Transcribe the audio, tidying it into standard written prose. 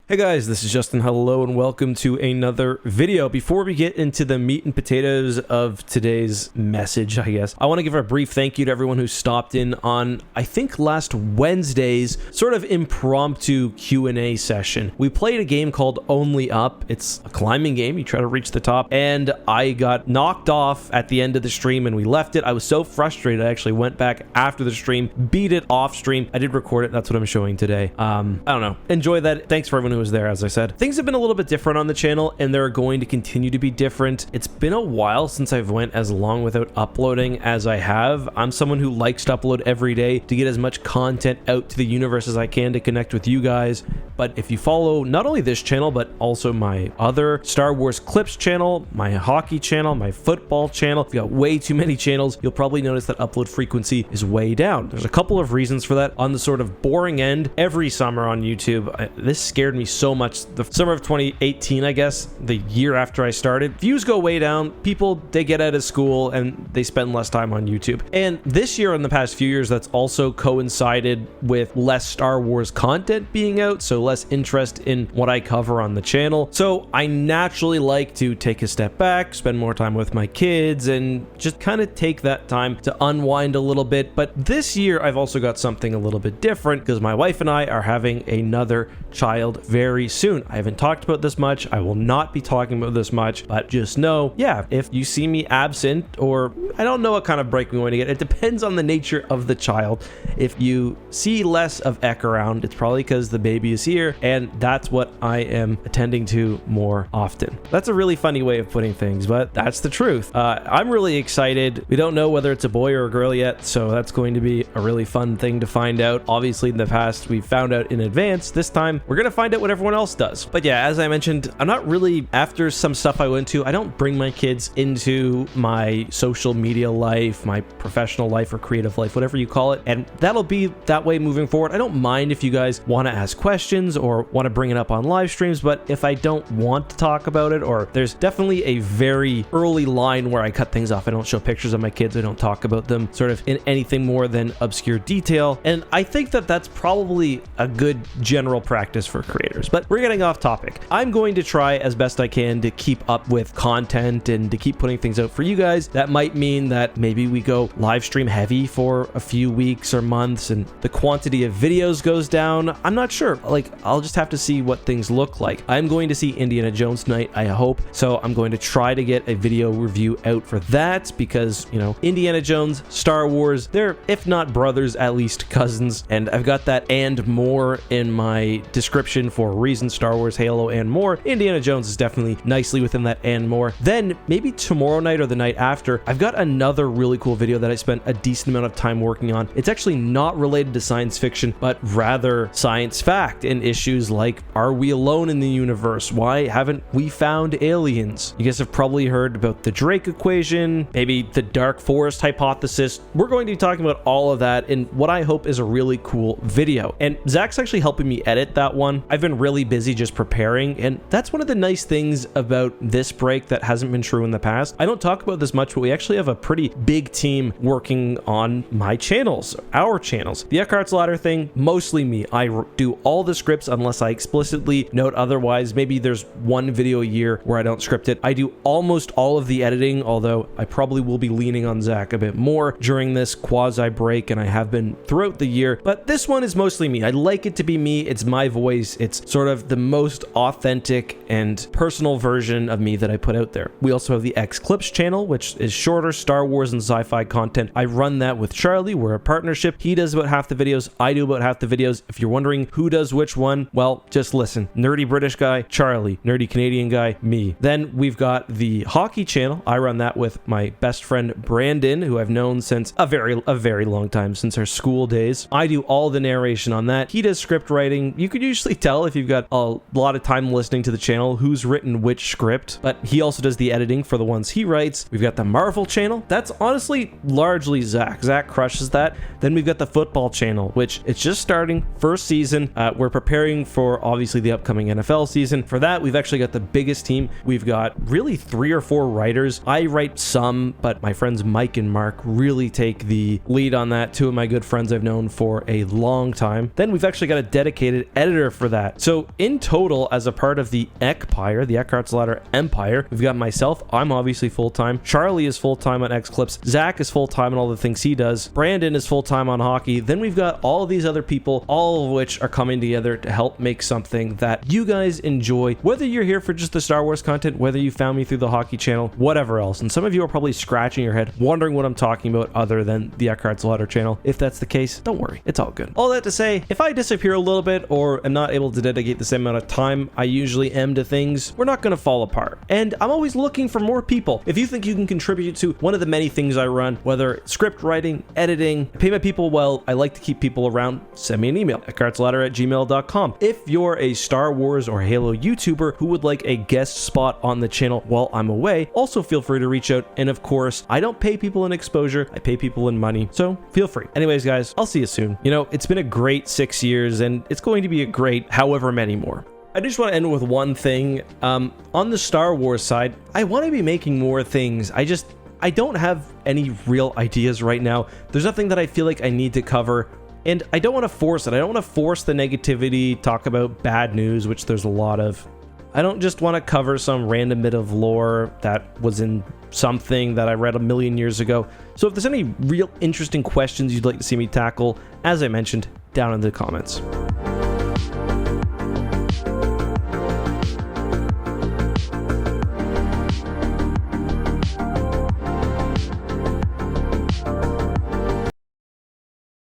Hey guys, this is Justin. Hello and welcome to another video. Before we get into the meat and potatoes of today's message, I guess, I want to give a brief thank you to everyone who stopped in on, I think, last Wednesday's sort of impromptu Q&A session. We played a game called Only Up. It's a climbing game. You try to reach the top, and I got knocked off at the end of the stream and we left it. I was so frustrated, I actually went back after the stream, beat it off stream. I did record it. That's what I'm showing today. I don't know. Enjoy that. Thanks for everyone who was there. As I said, things have been a little bit different on the channel and they're going to continue to be different. It's been a while since I've went as long without uploading as I have. I'm someone who likes to upload every day to get as much content out to the universe as I can to connect with you guys. But if you follow not only this channel, but also my other Star Wars Clips channel, my hockey channel, my football channel, if you got way too many channels, you'll probably notice that upload frequency is way down. There's a couple of reasons for that. On the sort of boring end, every summer on YouTube, this scared me so much. The summer of 2018, I guess, the year after I started, views go way down. People, they get out of school and they spend less time on YouTube. And this year, in the past few years, that's also coincided with less Star Wars content being out, so less interest in what I cover on the channel. So I naturally like to take a step back, spend more time with my kids, and just kind of take that time to unwind a little bit. But this year, I've also got something a little bit different because my wife and I are having another child very soon. I haven't talked about this much. I will not be talking about this much, but just know, yeah, if you see me absent, or I don't know what kind of break we're going to get. It depends on the nature of the child. If you see less of Eck around, it's probably because the baby is here, and that's what I am attending to more often. That's a really funny way of putting things, but that's the truth. I'm really excited. We don't know whether it's a boy or a girl yet, so that's going to be a really fun thing to find out. Obviously, in the past, we found out in advance. This time, we're going to find out what everyone else does. But yeah, as I mentioned, I'm not really, after some stuff I went to, I don't bring my kids into my social media life, my professional life or creative life, whatever you call it. And that'll be that way moving forward. I don't mind if you guys want to ask questions or want to bring it up on live streams, but if I don't want to talk about it, or there's definitely a very early line where I cut things off. I don't show pictures of my kids. I don't talk about them sort of in anything more than obscure detail. And I think that that's probably a good general practice for creators. But we're getting off topic. I'm going to try as best I can to keep up with content and to keep putting things out for you guys. That might mean that maybe we go live stream heavy for a few weeks or months and the quantity of videos goes down. I'm not sure. Like, I'll just have to see what things look like. I'm going to see Indiana Jones tonight, I hope. So I'm going to try to get a video review out for that because, you know, Indiana Jones, Star Wars, they're, if not brothers, at least cousins. And I've got that and more in my description for reasons. Star Wars, Halo, and more. Indiana Jones is definitely nicely within that and more. Then maybe tomorrow night or the night after, I've got another really cool video that I spent a decent amount of time working on. It's actually not related to science fiction, but rather science fact and issues like, are we alone in the universe? Why haven't we found aliens? You guys have probably heard about the Drake equation, maybe the dark forest hypothesis. We're going to be talking about all of that in what I hope is a really cool video. And Zach's actually helping me edit that one. I've been really busy just preparing, and that's one of the nice things about this break that hasn't been true in the past. I don't talk about this much, but we actually have a pretty big team working on my channels, our channels. The Eckhart's Ladder thing, mostly me. I do all the scripts unless I explicitly note otherwise. Maybe there's one video a year where I don't script it. I do almost all of the editing, although I probably will be leaning on Zach a bit more during this quasi break, and I have been throughout the year, but this one is mostly me. I like it to be me. It's my voice. It's sort of the most authentic and personal version of me that I put out there. We also have the X Clips channel, which is shorter Star Wars and sci-fi content. I run that with Charlie. We're a partnership. He does about half the videos. I do about half the videos. If you're wondering who does which one, well, just listen. Nerdy British guy, Charlie. Nerdy Canadian guy, me. Then we've got the hockey channel. I run that with my best friend Brandon, who I've known since a very long time, since our school days. I do all the narration on that. He does script writing. You could usually tell if you've got a lot of time listening to the channel who's written which script, but he also does the editing for the ones he writes. We've got the Marvel channel. That's honestly largely Zach. Zach crushes that. Then we've got the football channel, which it's just starting, first season. We're preparing for obviously the upcoming NFL season. For that, we've actually got the biggest team. We've got really 3 or 4 writers. I write some, but my friends Mike and Mark really take the lead on that. 2 of my good friends I've known for a long time. Then we've actually got a dedicated editor for that. So in total, as a part of the Ekpire, the Eckhart's Ladder Empire, we've got myself, I'm obviously full-time, Charlie is full-time on X-Clips, Zach is full-time on all the things he does, Brandon is full-time on hockey, then we've got all of these other people, all of which are coming together to help make something that you guys enjoy, whether you're here for just the Star Wars content, whether you found me through the hockey channel, whatever else. And some of you are probably scratching your head, wondering what I'm talking about other than the Eckhart's Ladder channel. If that's the case, don't worry, it's all good. All that to say, if I disappear a little bit or am not able to dedicate the same amount of time I usually am to things, we're not going to fall apart. And I'm always looking for more people. If you think you can contribute to one of the many things I run, whether it's script writing, editing, I pay my people well, I like to keep people around, send me an email, eckhartsladder@gmail.com. If you're a Star Wars or Halo YouTuber who would like a guest spot on the channel while I'm away, also feel free to reach out. And of course, I don't pay people in exposure, I pay people in money, so feel free. Anyways, guys, I'll see you soon. You know, it's been a great 6 years, and it's going to be a great however many more. I just want to end with one thing. On the Star Wars side, I want to be making more things. I don't have any real ideas right now. There's nothing that I feel like I need to cover, and I don't want to force it. I don't want to force the negativity, talk about bad news, which there's a lot of. I don't just want to cover some random bit of lore that was in something that I read a million years ago. So if there's any real interesting questions you'd like to see me tackle, as I mentioned, down in the comments.